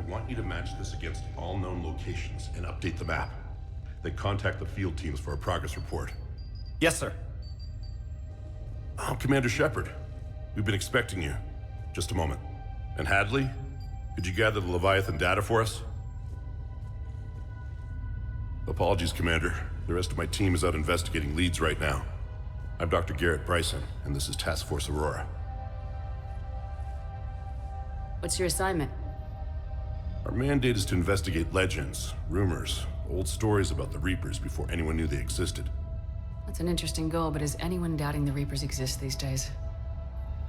want you to match this against all known locations and update the map. Then contact the field teams for a progress report. Yes, sir. Oh, Commander Shepard. We've been expecting you. Just a moment. And Hadley? Could you gather the Leviathan data for us? Apologies, Commander. The rest of my team is out investigating leads right now. I'm Dr. Garrett Bryson, and this is Task Force Aurora. What's your assignment? Our mandate is to investigate legends, rumors, old stories about the Reapers before anyone knew they existed. That's an interesting goal, but is anyone doubting the Reapers exist these days?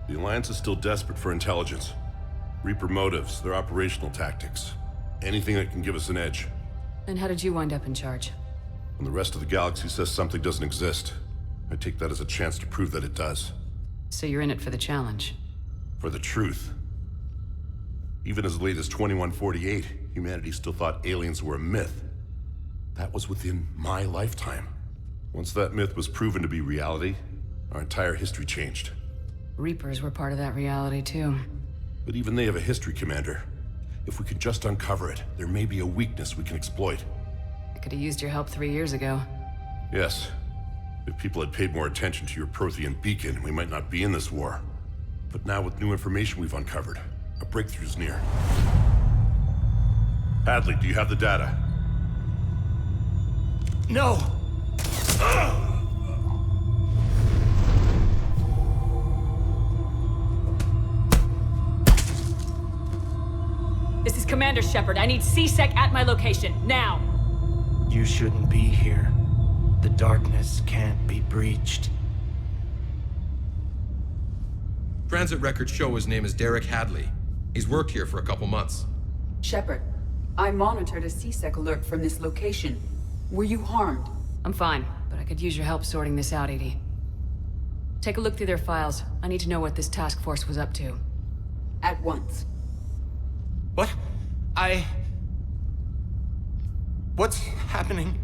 The Alliance is still desperate for intelligence. Reaper motives, their operational tactics. Anything that can give us an edge. And how did you wind up in charge? When the rest of the galaxy says something doesn't exist, I take that as a chance to prove that it does. So you're in it for the challenge? For the truth. Even as late as 2148, humanity still thought aliens were a myth. That was within my lifetime. Once that myth was proven to be reality, our entire history changed. Reapers were part of that reality, too. But even they have a history, Commander. If we could just uncover it, there may be a weakness we can exploit. I could have used your help 3 years ago. Yes. If people had paid more attention to your Prothean beacon, we might not be in this war. But now with new information we've uncovered, a breakthrough's near. Hadley, do you have the data? No! This is Commander Shepard. I need C-Sec at my location, now! You shouldn't be here. The darkness can't be breached. Transit records show his name is Derek Hadley. He's worked here for a couple months. Shepard, I monitored a C-Sec alert from this location. Were you harmed? I'm fine, but I could use your help sorting this out, Edie. Take a look through their files. I need to know what this task force was up to. At once. What? What's happening?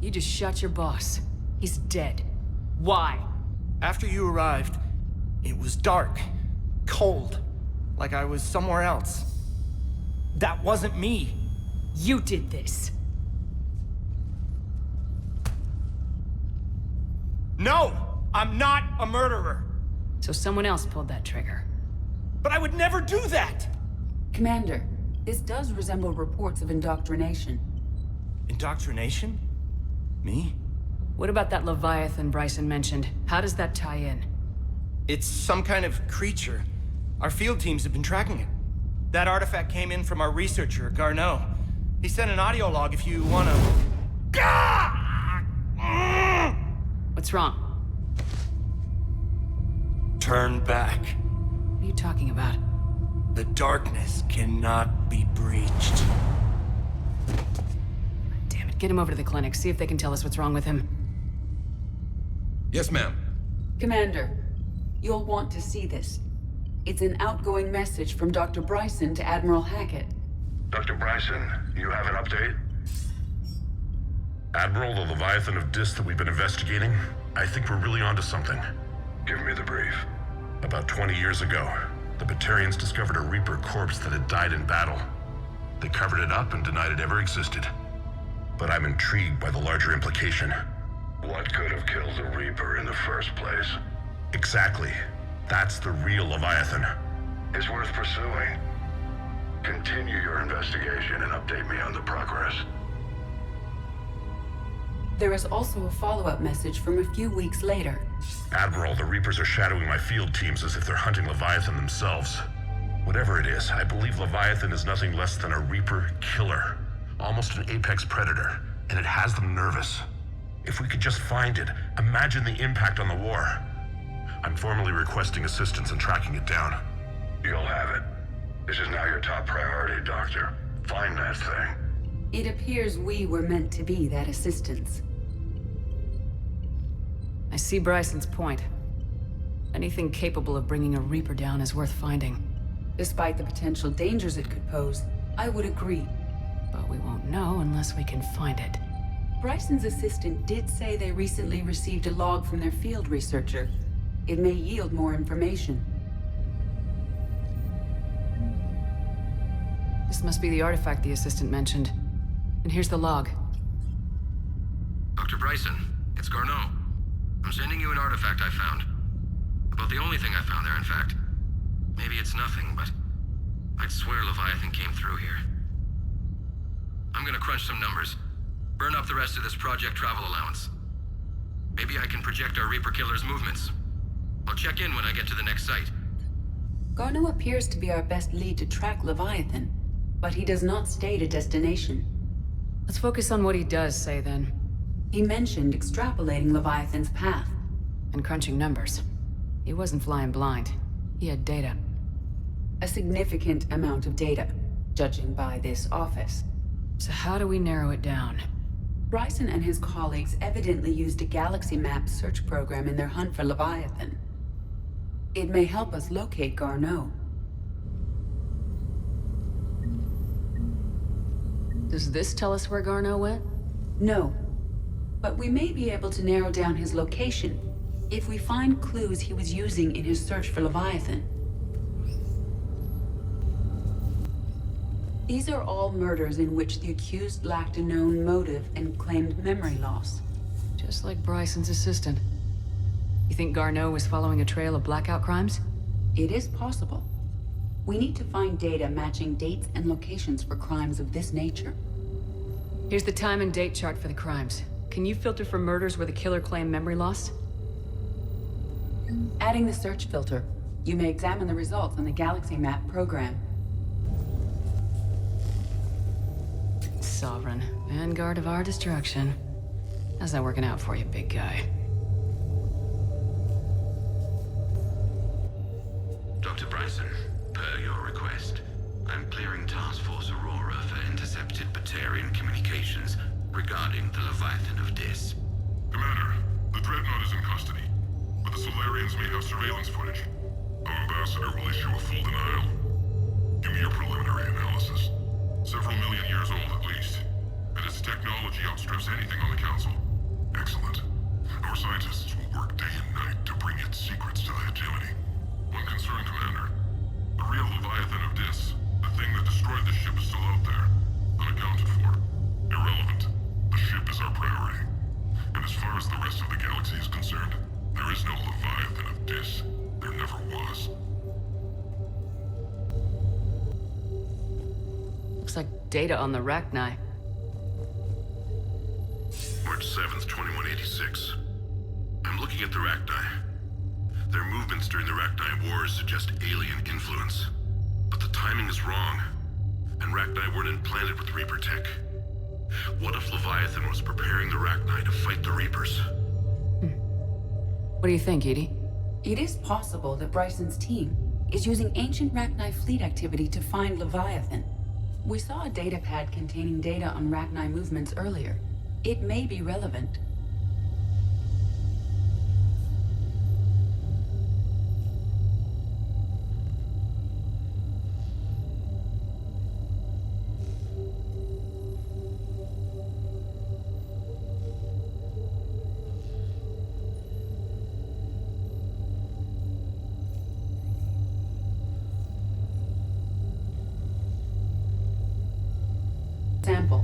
You just shot your boss. He's dead. Why? After you arrived, it was dark, cold, like I was somewhere else. That wasn't me. You did this. No! I'm not a murderer! So someone else pulled that trigger. But I would never do that! Commander, this does resemble reports of indoctrination. Indoctrination? Me? What about that Leviathan Bryson mentioned? How does that tie in? It's some kind of creature. Our field teams have been tracking it. That artifact came in from our researcher, Garneau. He sent an audio log if you wanna... What's wrong? Turn back. What are you talking about? The darkness cannot be breached. Damn it, get him over to the clinic. See if they can tell us what's wrong with him. Yes, ma'am. Commander, you'll want to see this. It's an outgoing message from Dr. Bryson to Admiral Hackett. Dr. Bryson, you have an update? Admiral, the Leviathan of Dis that we've been investigating, I think we're really onto something. Give me the brief. About 20 years ago, the Batarians discovered a Reaper corpse that had died in battle. They covered it up and denied it ever existed. But I'm intrigued by the larger implication. What could have killed the Reaper in the first place? Exactly. That's the real Leviathan. It's worth pursuing. Continue your investigation and update me on the progress. There is also a follow-up message from a few weeks later. Admiral, the Reapers are shadowing my field teams as if they're hunting Leviathan themselves. Whatever it is, I believe Leviathan is nothing less than a Reaper killer. Almost an apex predator, and it has them nervous. If we could just find it, imagine the impact on the war. I'm formally requesting assistance in tracking it down. You'll have it. This is now your top priority, Doctor. Find that thing. It appears we were meant to be that assistance. I see Bryson's point. Anything capable of bringing a Reaper down is worth finding. Despite the potential dangers it could pose, I would agree. But we won't know unless we can find it. Bryson's assistant did say they recently received a log from their field researcher. It may yield more information. This must be the artifact the assistant mentioned. And here's the log. Dr. Bryson, it's Garneau. I'm sending you an artifact I found. About the only thing I found there, in fact. Maybe it's nothing, but I'd swear Leviathan came through here. I'm gonna crunch some numbers. Burn up the rest of this project travel allowance. Maybe I can project our Reaper Killer's movements. I'll check in when I get to the next site. Garneau appears to be our best lead to track Leviathan, but he does not state a destination. Let's focus on what he does say, then. He mentioned extrapolating Leviathan's path. And crunching numbers. He wasn't flying blind. He had data. A significant amount of data, judging by this office. So how do we narrow it down? Bryson and his colleagues evidently used a galaxy map search program in their hunt for Leviathan. It may help us locate Garneau. Does this tell us where Garneau went? No, but we may be able to narrow down his location if we find clues he was using in his search for Leviathan. These are all murders in which the accused lacked a known motive and claimed memory loss. Just like Bryson's assistant. You think Garneau was following a trail of blackout crimes? It is possible. We need to find data matching dates and locations for crimes of this nature. Here's the time and date chart for the crimes. Can you filter for murders where the killer claimed memory loss? Adding the search filter, you may examine the results on the galaxy map program. Sovereign, vanguard of our destruction. How's that working out for you, big guy? Dr. Bryson, per your request, I'm clearing Task Force Aurora for intercepted Batarian communications regarding the Leviathan of Dis. Commander, the Dreadnought is in custody, but the Solarians may have surveillance footage. Our ambassador will issue a full denial. Give me your preliminary analysis. Several million years old at least, and its technology outstrips anything on the Council. Excellent. Our scientists will work day and night to bring its secrets to the hegemony. One concern, Commander. The real Leviathan of Dis, the thing that destroyed the ship, is still out there, unaccounted for. Irrelevant. The ship is our priority. And as far as the rest of the galaxy is concerned, there is no Leviathan of Dis. There never was. Looks like data on the Rachni. March 7th, 2186. I'm looking at the Rachni. Their movements during the Rachni Wars suggest alien influence. But the timing is wrong. And Rachni weren't implanted with Reaper tech. What if Leviathan was preparing the Rachni to fight the Reapers? What do you think, Edie? It is possible that Bryson's team is using ancient Rachni fleet activity to find Leviathan. We saw a datapad containing data on Rachni movements earlier. It may be relevant. Sample.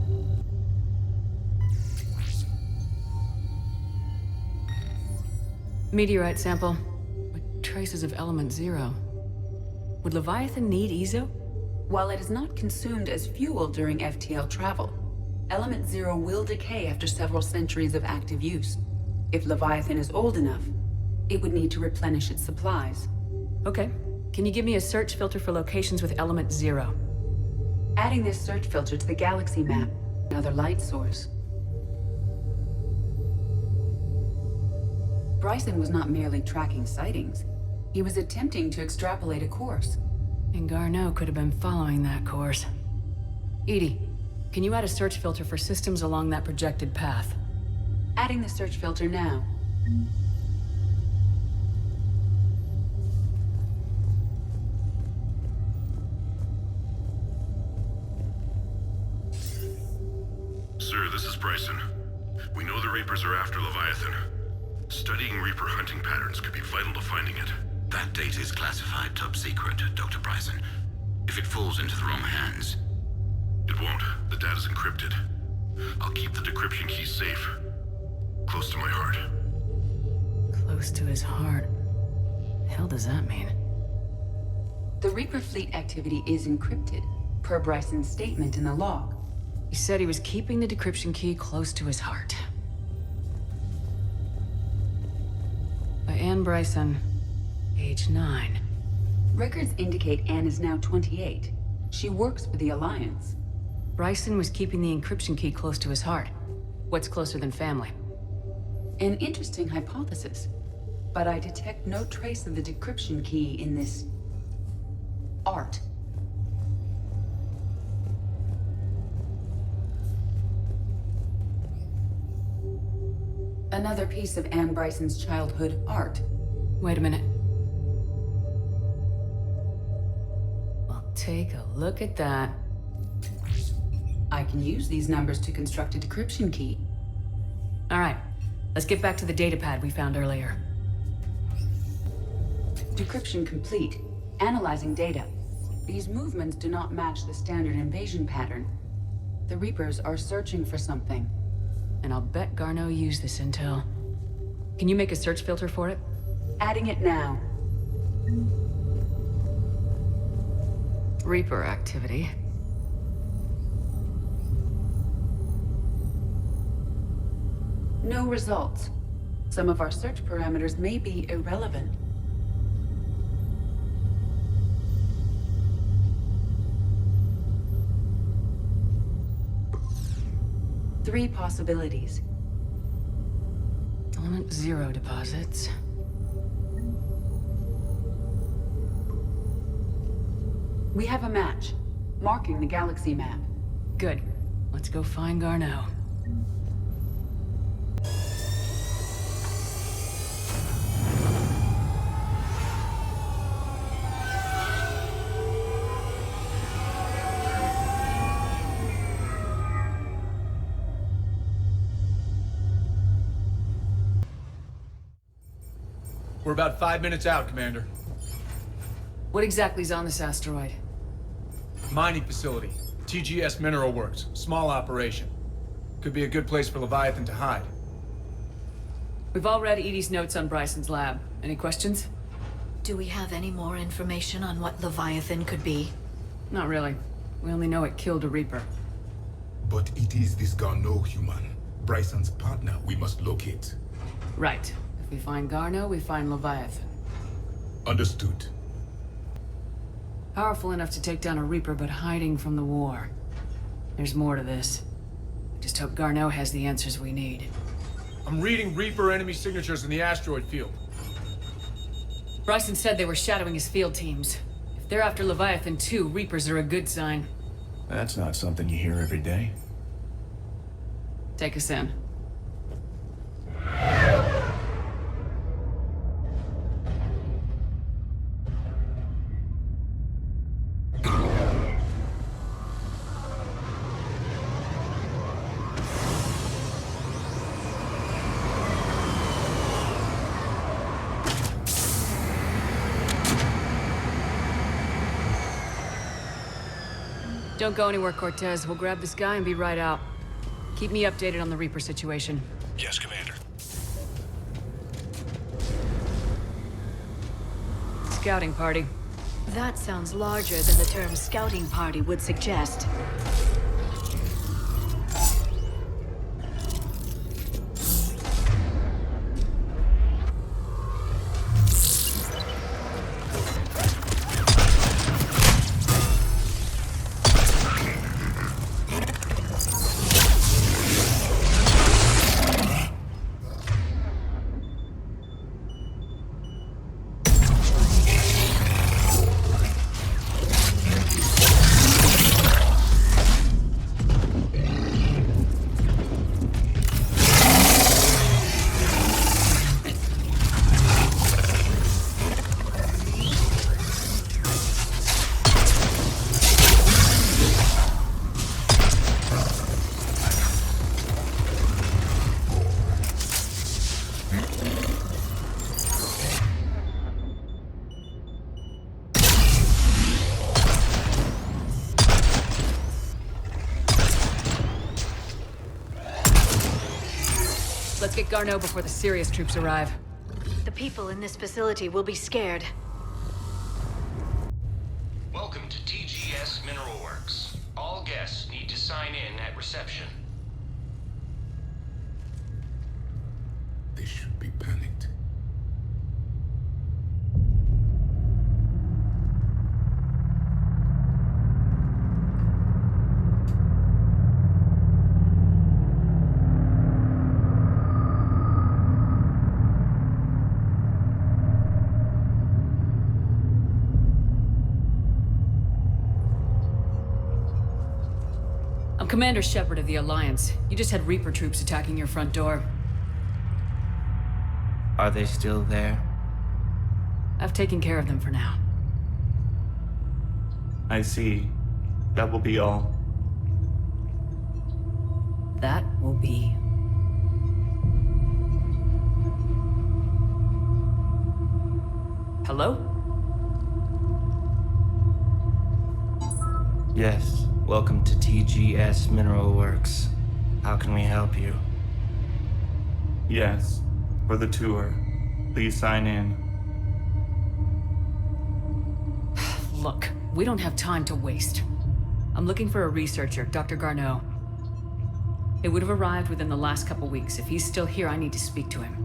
Meteorite sample. With traces of element 0. Would Leviathan need Ezo? While it is not consumed as fuel during FTL travel, Element 0 will decay after several centuries of active use. If Leviathan is old enough, it would need to replenish its supplies. Okay. Can you give me a search filter for locations with element 0? Adding this search filter to the galaxy map, another light source. Bryson was not merely tracking sightings. He was attempting to extrapolate a course. And Garneau could have been following that course. Edie, can you add a search filter for systems along that projected path? Adding the search filter now. Sir, this is Bryson. We know the Reapers are after Leviathan. Studying Reaper hunting patterns could be vital to finding it. That data is classified top secret, Dr. Bryson. If it falls into the wrong hands, It won't. The data's encrypted. I'll keep the decryption key safe. Close to my heart. Close to his heart. The hell does that mean? The Reaper fleet activity is encrypted, per Bryson's statement in the log. He said he was keeping the decryption key close to his heart. By Anne Bryson, age 9. Records indicate Anne is now 28. She works for the Alliance. Bryson was keeping the encryption key close to his heart. What's closer than family? An interesting hypothesis, but I detect no trace of the decryption key in this art. Another piece of Anne Bryson's childhood art. Wait a minute. Well, take a look at that. I can use these numbers to construct a decryption key. All right, let's get back to the datapad we found earlier. Decryption complete. Analyzing data. These movements do not match the standard invasion pattern. The Reapers are searching for something. And I'll bet Garneau used this intel. Can you make a search filter for it? Adding it now. Reaper activity. No results. Some of our search parameters may be irrelevant. Three possibilities. Element 0 deposits. We have a match, marking the galaxy map. Good. Let's go find Garneau. We're about 5 minutes out, Commander. What exactly is on this asteroid? Mining facility. TGS Mineral Works. Small operation. Could be a good place for Leviathan to hide. We've all read Edie's notes on Bryson's lab. Any questions? Do we have any more information on what Leviathan could be? Not really. We only know it killed a Reaper. But it is this Garneau human, Bryson's partner, we must locate. Right. If we find Garneau, we find Leviathan. Understood. Powerful enough to take down a Reaper, but hiding from the war. There's more to this. Just hope Garneau has the answers we need. I'm reading Reaper enemy signatures in the asteroid field. Bryson said they were shadowing his field teams. If they're after Leviathan too, Reapers are a good sign. That's not something you hear every day. Take us in. Don't go anywhere, Cortez. We'll grab this guy and be right out. Keep me updated on the Reaper situation. Yes, Commander. Scouting party. That sounds larger than the term scouting party would suggest. get Garneau before the serious troops arrive. The people in this facility will be scared. Welcome to TGS Mineral Works. All guests need to sign in at reception. They should be panicked. I'm Commander Shepard of the Alliance. You just had Reaper troops attacking your front door. Are they still there? I've taken care of them for now. I see. That will be all. That will be... Hello? Yes. Welcome to TGS Mineral Works. How can we help you? Yes. For the tour. Please sign in. Look, we don't have time to waste. I'm looking for a researcher, Dr. Garneau. It would have arrived within the last couple weeks. If he's still here, I need to speak to him.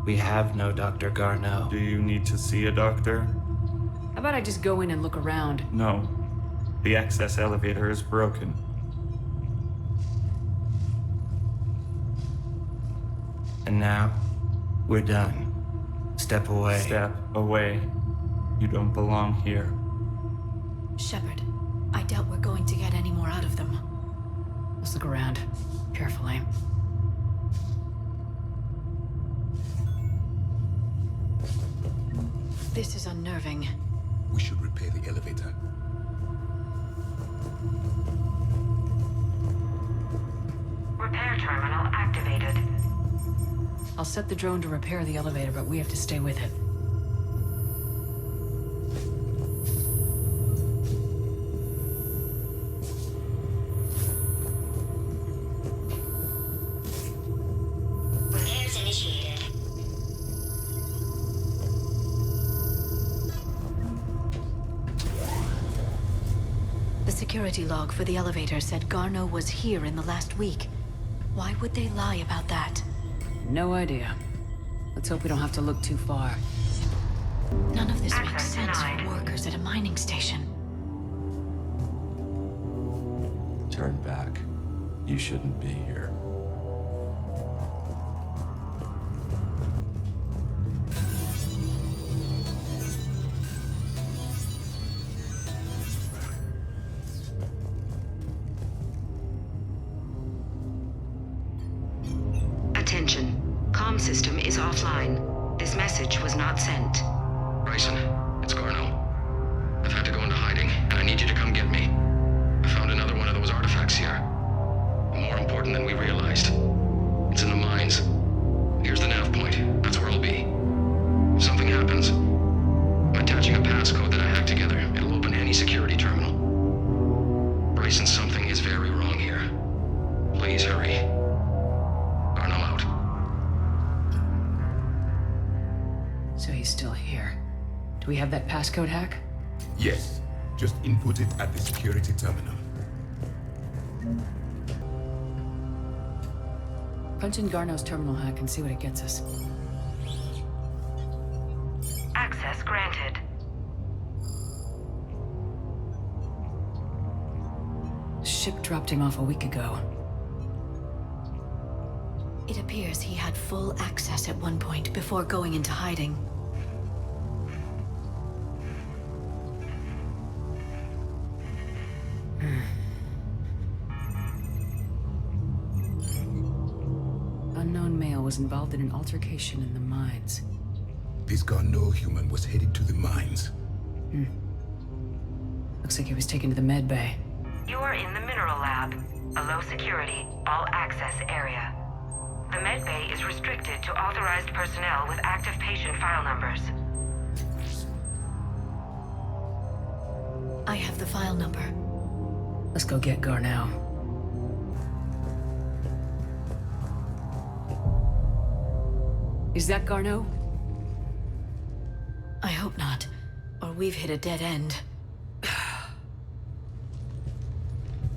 We have no Dr. Garneau. Do you need to see a doctor? How about I just go in and look around? No. The access elevator is broken. And now, we're done. Step away. Step away. You don't belong here. Shepard, I doubt we're going to get any more out of them. Let's look around. Carefully. This is unnerving. We should repair the elevator. Repair terminal activated. I'll set the drone to repair the elevator, but we have to stay with it. Repairs initiated. The security log for the elevator said Garneau was here in the last week. Why would they lie about that? No idea. Let's hope we don't have to look too far. None of this makes Access sense denied. for workers at a mining station. Turn back. You shouldn't be here. Attention. Comm system is offline. This message was not sent. Bryson, it's Garneau. I've had to go into hiding, and I need you to come get me. I found another one of those artifacts here. More important than we realized. It's in the mines. Here's the nav point. That's where I'll be. If something happens, I'm attaching a passcode that I hacked together. It'll open any security terminal. Bryson, something is very wrong here. Please hurry. Garneau out. So he's still here. Do we have that passcode hack? Yes. Just input it at the security terminal. Punch in Garneau's terminal hack and see what it gets us. Access granted. Ship dropped him off a week ago. It appears he had full access at one point before going into hiding. Unknown male was involved in an altercation in the mines. This Garneau human was headed to the mines. Looks like he was taken to the med bay. You are in the mineral lab, a low security, all access area. The med bay is restricted to authorized personnel with active patient file numbers. I have the file number. Let's go get Garneau. Is that Garneau? I hope not, or we've hit a dead end.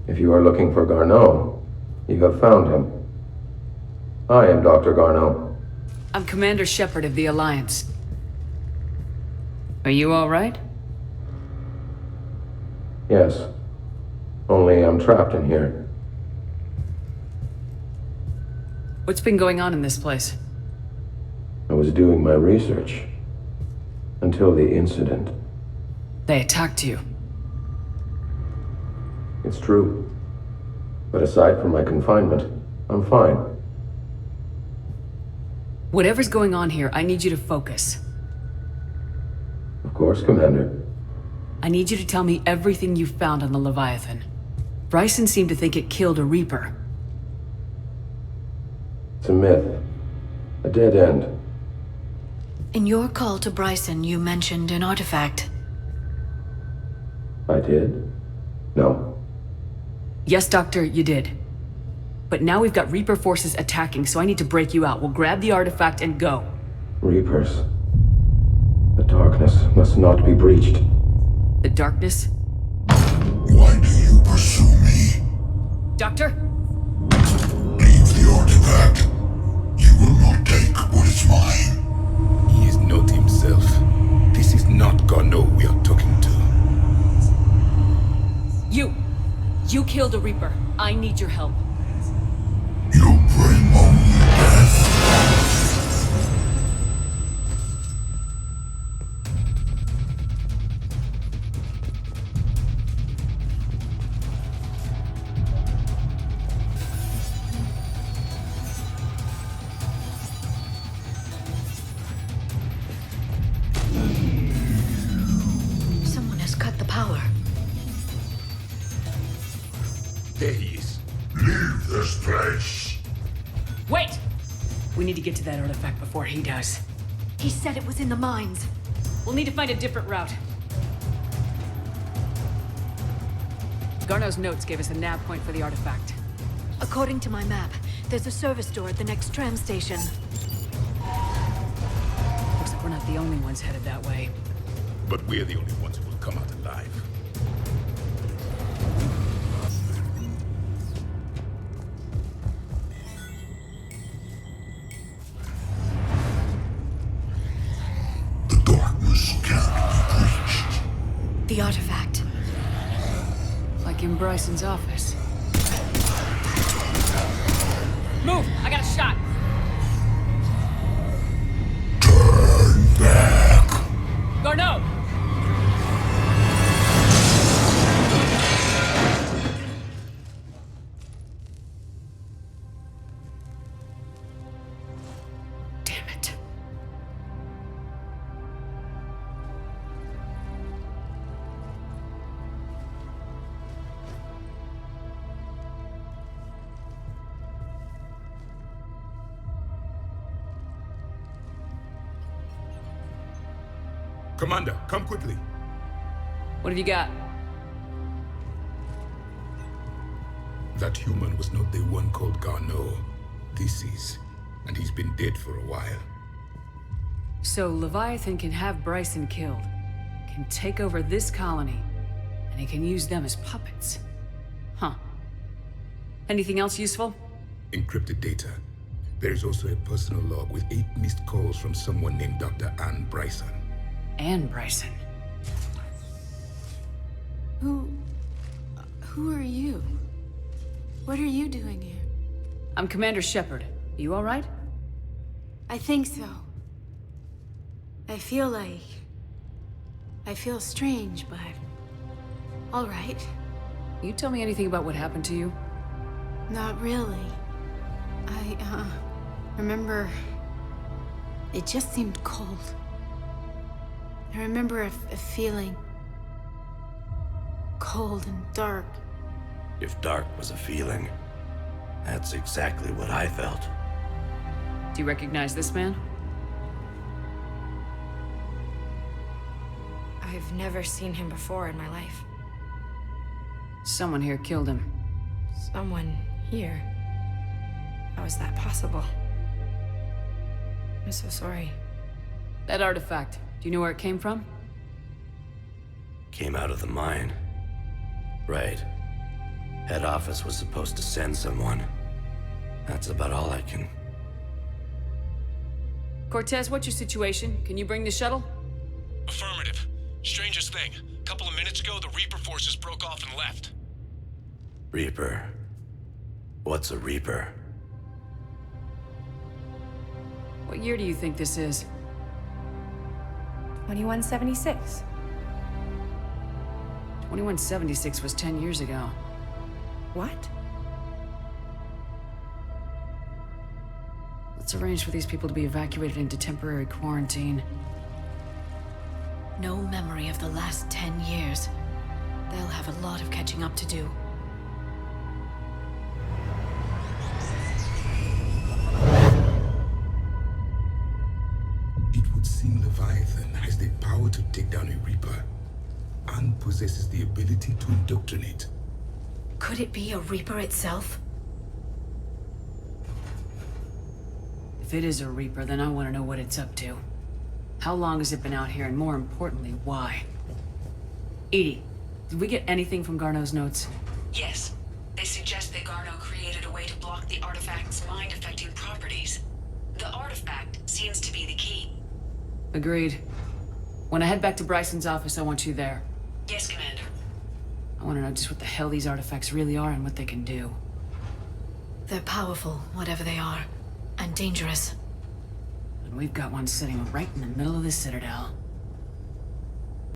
If you are looking for Garneau, you have found him. I am Dr. Garneau. I'm Commander Shepard of the Alliance. Are you all right? Yes. Only I'm trapped in here. What's been going on in this place? I was doing my research. Until the incident. They attacked you. It's true. But aside from my confinement, I'm fine. Whatever's going on here, I need you to focus. Of course, Commander. I need you to tell me everything you found on the Leviathan. Bryson seemed to think it killed a Reaper. It's a myth. A dead end. In your call to Bryson, you mentioned an artifact. I did? No. Yes, Doctor, you did. But now we've got Reaper forces attacking, so I need to break you out. We'll grab the artifact and go. Reapers. The darkness must not be breached. The darkness? Why do you pursue me? Doctor? Leave the artifact. You will not take what is mine. He is not himself. This is not Garneau we are talking to. You killed a Reaper. I need your help. You bring only death. Someone has cut the power. There he is. Leave this place. Wait! We need to get to that artifact before he does. He said it was in the mines. We'll need to find a different route. Garneau's notes gave us a nav point for the artifact. According to my map, there's a service door at the next tram station. Looks like we're not the only ones headed that way. But we're the only ones who will come out alive. The artifact. Like in Bryson's office. Move! I got a shot! Turn back. Garneau! Damn it. Commander, come quickly. What have you got? That human was not the one called Garneau. This is. And he's been dead for a while. So Leviathan can have Bryson killed, can take over this colony, and he can use them as puppets. Huh. Anything else useful? Encrypted data. There is also a personal log with 8 missed calls from someone named Dr. Anne Bryson. Anne Bryson. Who are you? What are you doing here? I'm Commander Shepard. You all right? I think so. I feel strange, but... all right. You tell me anything about what happened to you? Not really. I remember... it just seemed cold. I remember a feeling... cold and dark. If dark was a feeling, that's exactly what I felt. Do you recognize this man? I've never seen him before in my life. Someone here killed him. Someone here? How is that possible? I'm so sorry. That artifact, do you know where it came from? Came out of the mine. Right. Head office was supposed to send someone. That's about all I can... Cortez, what's your situation? Can you bring the shuttle? Affirmative. Strangest thing. A couple of minutes ago, the Reaper forces broke off and left. Reaper? What's a Reaper? What year do you think this is? 2176. 2176 was 10 years ago. What? Let's arrange for these people to be evacuated into temporary quarantine. No memory of the last 10 years. They'll have a lot of catching up to do. It would seem Leviathan has the power to take down a Reaper, and possesses the ability to indoctrinate. Could it be a Reaper itself? If it is a Reaper, then I want to know what it's up to. How long has it been out here, and more importantly, why? Edie, did we get anything from Garneau's notes? Yes. They suggest that Garneau created a way to block the artifact's mind-affecting properties. The artifact seems to be the key. Agreed. When I head back to Bryson's office, I want you there. Yes, Commander. I want to know just what the hell these artifacts really are and what they can do. They're powerful, whatever they are. And dangerous. And we've got one sitting right in the middle of the Citadel.